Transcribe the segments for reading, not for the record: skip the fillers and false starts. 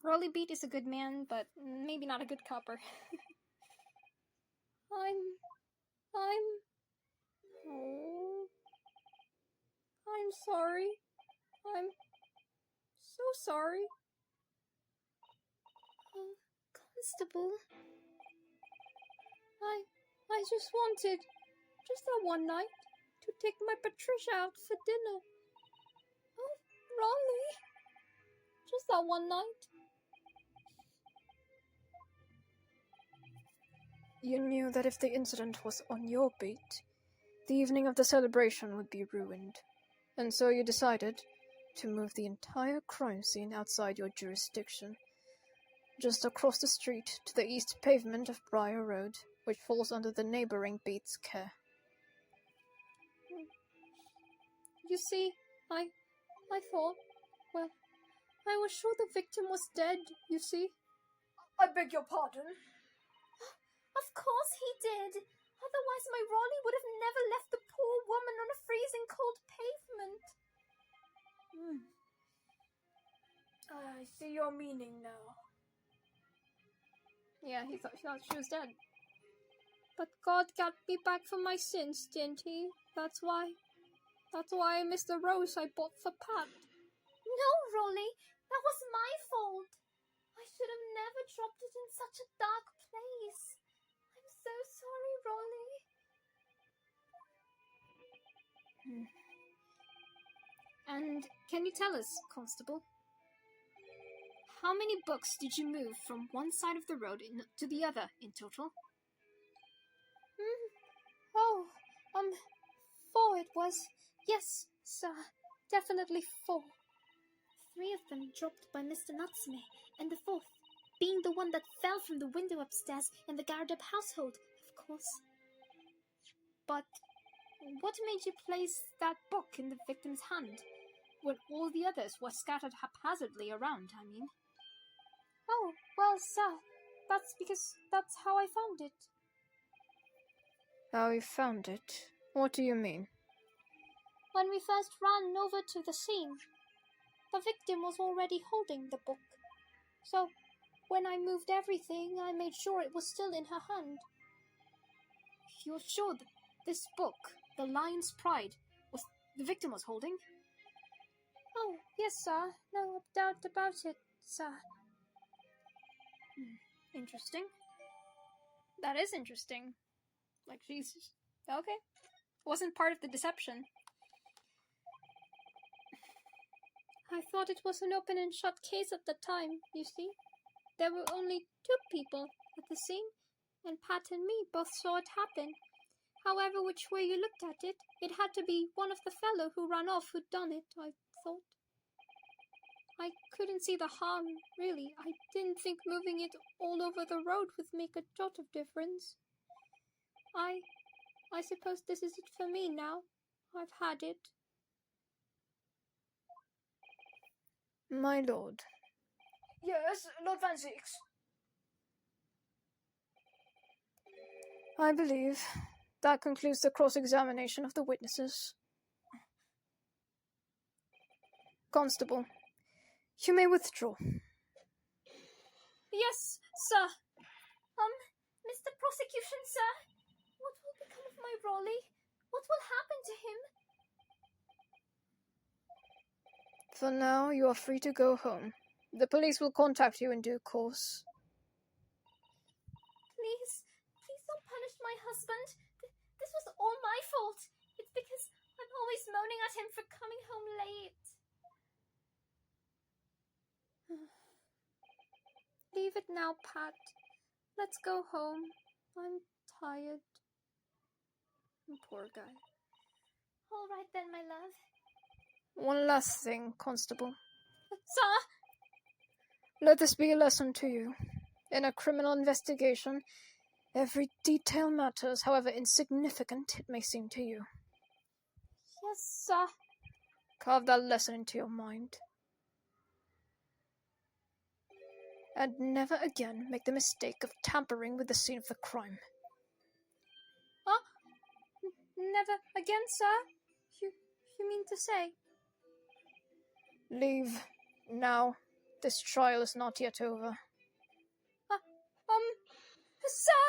Rolly Beat is a good man, but maybe not a good copper. I'm sorry. I'm so sorry. Constable. I just wanted, just that one night, to take my Patricia out for dinner. Oh, Rolly. Just that one night. You knew that if the incident was on your beat, the evening of the celebration would be ruined, and so you decided to move the entire crime scene outside your jurisdiction, just across the street to the east pavement of Briar Road, which falls under the neighboring beat's care. You see, I thought, well, I was sure the victim was dead, you see. I beg your pardon? Of course he did. Otherwise my Rolly would have never left the poor woman on a freezing cold pavement. I see your meaning now. Yeah, he thought she was dead. But God got me back from my sins, didn't he? That's why I missed the rose I bought for Pat. No, Rolly, that was my fault. I should have never dropped it in such a dark place. I'm so sorry, Rolly. And can you tell us, Constable, how many books did you move from one side of the road to the other in total? 4 it was. Yes, sir. Definitely 4. 3 of them dropped by Mr. Natsume, and the 4th being the one that fell from the window upstairs in the Gardeb household, of course. But what made you place that book in the victim's hand, when all the others were scattered haphazardly around, I mean? Oh, well, sir, that's because that's how I found it. How you found it? What do you mean? When we first ran over to the scene, the victim was already holding the book. So, when I moved everything, I made sure it was still in her hand. You're sure that this book, The Lion's Pride, was the victim was holding? Oh, yes, sir. No doubt about it, sir. Interesting. That is interesting. Like, she's... okay. Wasn't part of the deception. I thought it was an open and shut case at the time, you see. There were only 2 people at the scene, and Pat and me both saw it happen. However which way you looked at it, it had to be one of the fellow who ran off who'd done it, I thought. I couldn't see the harm, really. I didn't think moving it all over the road would make a jot of difference. I suppose this is it for me now. I've had it. My lord. Yes, Lord Van Zieks. I believe that concludes the cross-examination of the witnesses. Constable, you may withdraw. Yes, sir. Mr. Prosecution, sir. What will become of my Rolly? What will happen to him? For now, you are free to go home. The police will contact you in due course. Please don't punish my husband. This was all my fault. It's because I'm always moaning at him for coming home late. Leave it now, Pat. Let's go home. I'm tired. Poor guy. All right then, my love. One last thing, Constable. Sir! Let this be a lesson to you. In a criminal investigation, every detail matters, however insignificant it may seem to you. Yes, sir. Carve that lesson into your mind. And never again make the mistake of tampering with the scene of the crime. Huh? Never again, sir? You mean to say? Leave now. This trial is not yet over. Sir!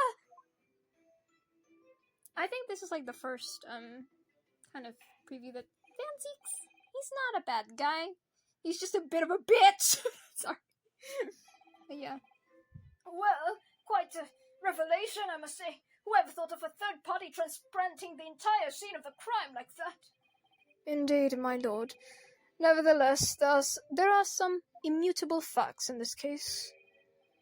I think this is like the first, kind of preview that Van Zieks, he's not a bad guy. He's just a bit of a bitch! Sorry. But yeah. Well, quite a revelation, I must say. Whoever thought of a third party transplanting the entire scene of the crime like that? Indeed, my lord. Nevertheless, there are some immutable facts in this case.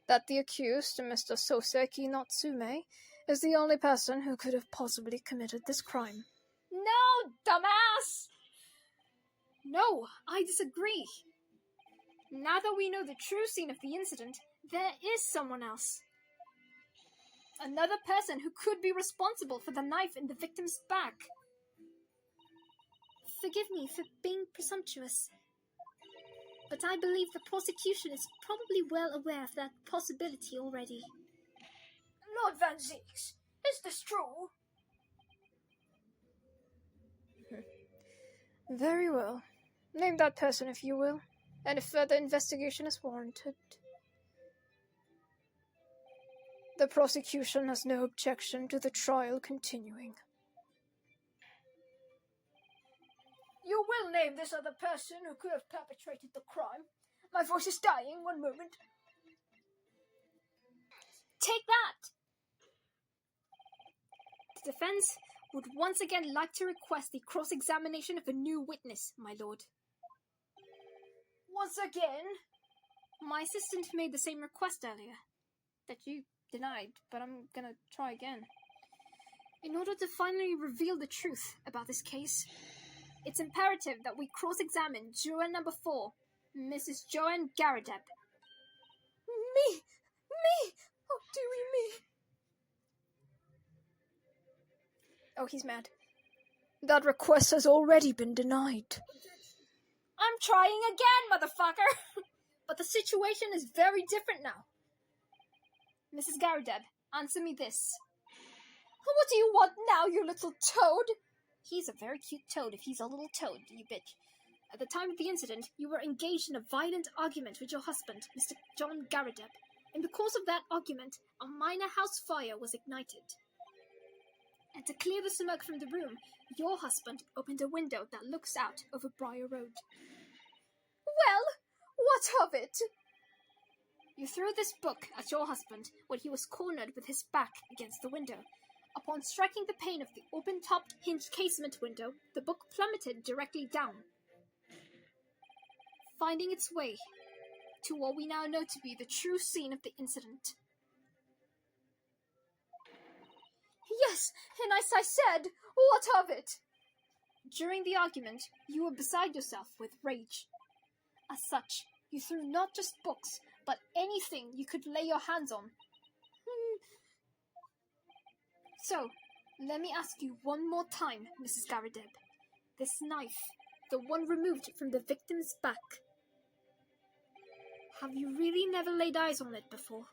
That the accused, Mr. Soseki Natsume, is the only person who could have possibly committed this crime. No, dumbass! No, I disagree. Now that we know the true scene of the incident, there is someone else. Another person who could be responsible for the knife in the victim's back. Forgive me for being presumptuous, but I believe the prosecution is probably well aware of that possibility already. Lord Van Zieks, is this true? Very well. Name that person if you will, and if further investigation is warranted. The prosecution has no objection to the trial continuing. You will name this other person who could have perpetrated the crime. My voice is dying, one moment. Take that! The defense would once again like to request the cross-examination of a new witness, my lord. Once again? My assistant made the same request earlier, that you denied, but I'm gonna try again. In order to finally reveal the truth about this case, it's imperative that we cross-examine juror number 4, Mrs. Joanne Garadeb. Me! Oh, dearie me! Oh, he's mad. That request has already been denied. I'm trying again, motherfucker! But the situation is very different now. Mrs. Garadeb, answer me this. What do you want now, you little toad? He's a very cute toad if he's a little toad, you bitch. At the time of the incident, you were engaged in a violent argument with your husband, Mr. John Garadeb. In the course of that argument, a minor house fire was ignited. And to clear the smoke from the room, your husband opened a window that looks out over Briar Road. Well, what of it? You threw this book at your husband when he was cornered with his back against the window. Upon striking the pane of the open-topped hinged casement window, the book plummeted directly down, finding its way to what we now know to be the true scene of the incident. Yes, and as I said, what of it? During the argument, you were beside yourself with rage. As such, you threw not just books, but anything you could lay your hands on. So, let me ask you one more time, Mrs. Garadeb. This knife, the one removed from the victim's back, have you really never laid eyes on it before?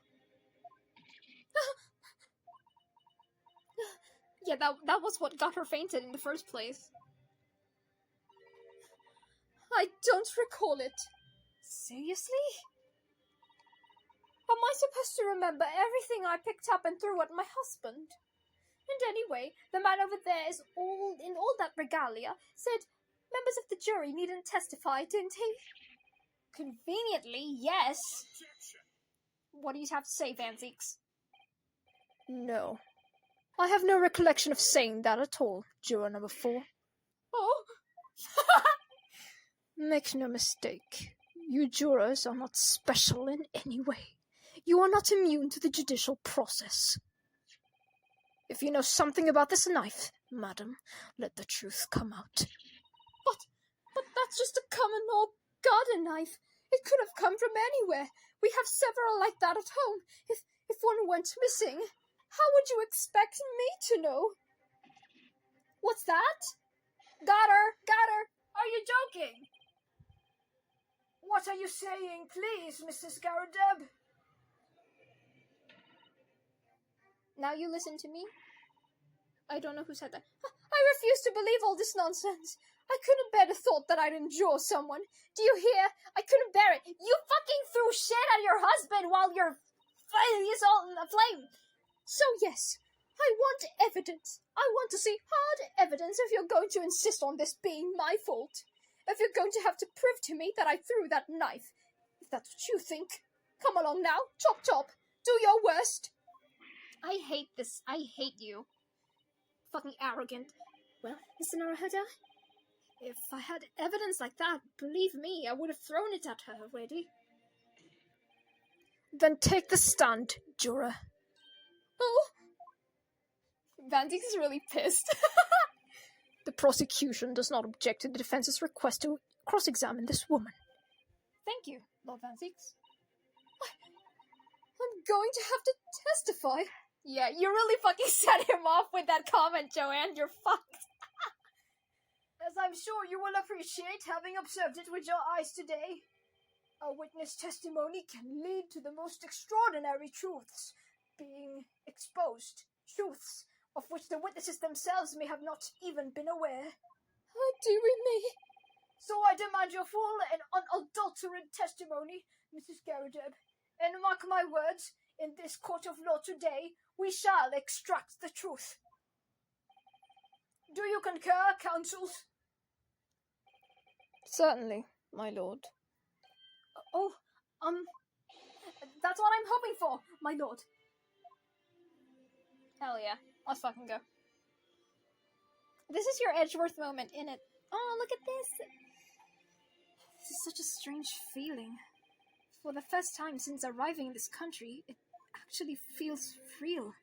Yeah, that was what got her fainted in the first place. I don't recall it. Seriously? Am I supposed to remember everything I picked up and threw at my husband? And anyway, the man over there is in all that regalia, said members of the jury needn't testify, didn't he? Conveniently, yes. What do you have to say, Van Zieks? No. I have no recollection of saying that at all, juror number 4. Oh! Make no mistake. You jurors are not special in any way. You are not immune to the judicial process. If you know something about this knife, madam, let the truth come out. But that's just a common old garden knife. It could have come from anywhere. We have several like that at home. If one went missing, how would you expect me to know? What's that? Got her! Are you joking? What are you saying, please, Mrs. Garadeb? Now you listen to me. I don't know who said that. I refuse to believe all this nonsense. I couldn't bear the thought that I'd injure someone. Do you hear? I couldn't bear it. You fucking shit at your husband while you're fighting this all in the flame. So yes, I want evidence. I want to see hard evidence if you're going to insist on this being my fault. If you're going to have to prove to me that I threw that knife. If that's what you think. Come along now, chop chop. Do your worst. I hate this. I hate you. Fucking arrogant. Well, Mr. Naruhodo, if I had evidence like that, believe me, I would have thrown it at her already. Then take the stand, juror. Oh. Van is really pissed. The prosecution does not object to the defense's request to cross-examine this woman. Thank you, Lord Van Zieks. I'm going to have to testify. Yeah, you really fucking set him off with that comment, Joanne. You're fucked. As I'm sure you will appreciate, having observed it with your eyes today, a witness testimony can lead to the most extraordinary truths being exposed. Truths of which the witnesses themselves may have not even been aware. Oh, dearie me. So I demand your full and unadulterated testimony, Mrs. Garrideb. And mark my words, in this court of law today, we shall extract the truth. Do you concur, counsels? Certainly, my lord. Oh, that's what I'm hoping for, my lord. Hell yeah, let's fucking go. This is your Edgeworth moment, innit? Oh, look at this! This is such a strange feeling. For the first time since arriving in this country, it actually feels real.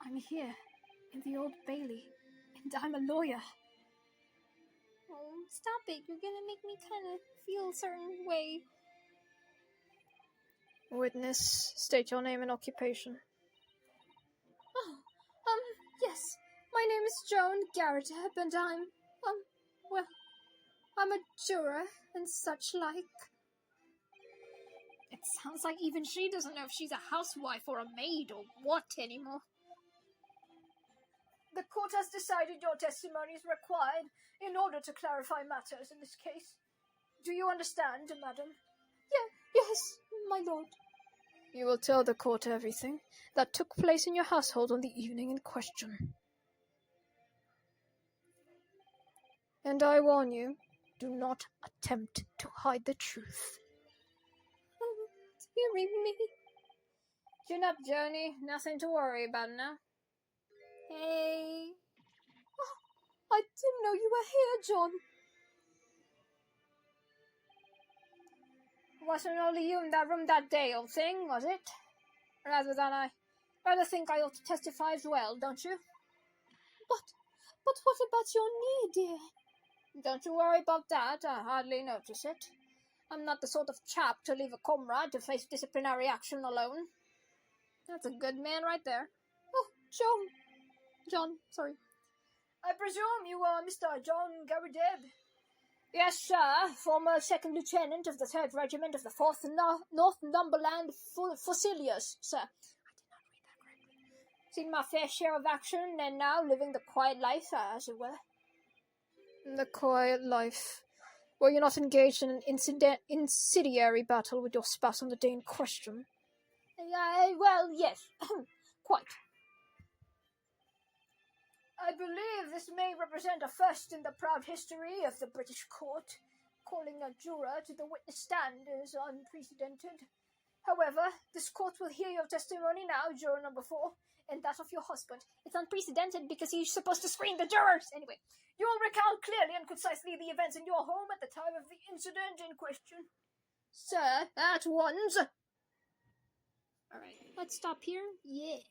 I'm here, in the Old Bailey, and I'm a lawyer. Oh, stop it. You're gonna make me kind of feel a certain way. Witness, state your name and occupation. Oh, yes. My name is Joan Garrideb, and I'm a juror and such like. It sounds like even she doesn't know if she's a housewife or a maid or what anymore. The court has decided your testimony is required in order to clarify matters in this case. Do you understand, madam? Yes, my lord. You will tell the court everything that took place in your household on the evening in question. And I warn you, do not attempt to hide the truth. Oh, dearie me. Chin up, Joni. Nothing to worry about now. Hey. Oh, I didn't know you were here, John. Wasn't only you in that room that day, old thing, was it? Rather think I ought to testify as well, don't you? But what about your knee, dear? Don't you worry about that. I hardly notice it. I'm not the sort of chap to leave a comrade to face disciplinary action alone. That's a good man right there. Oh, John, sorry. I presume you are Mr. John Garrideb? Yes, sir. Former second lieutenant of the 3rd Regiment of the 4th Northumberland Fusiliers, sir. I did not read that correctly. Seen my fair share of action, and now living the quiet life, as it were. The quiet life. Were you not engaged in an incendiary battle with your spouse on the day in question? Well, yes. Quite. I believe this may represent a first in the proud history of the British court. Calling a juror to the witness stand is unprecedented. However, this court will hear your testimony now, juror number 4, and that of your husband. It's unprecedented because he's supposed to screen the jurors. Anyway, you will recount clearly and concisely the events in your home at the time of the incident in question. Sir, at once. Alright, let's stop here. Yeah.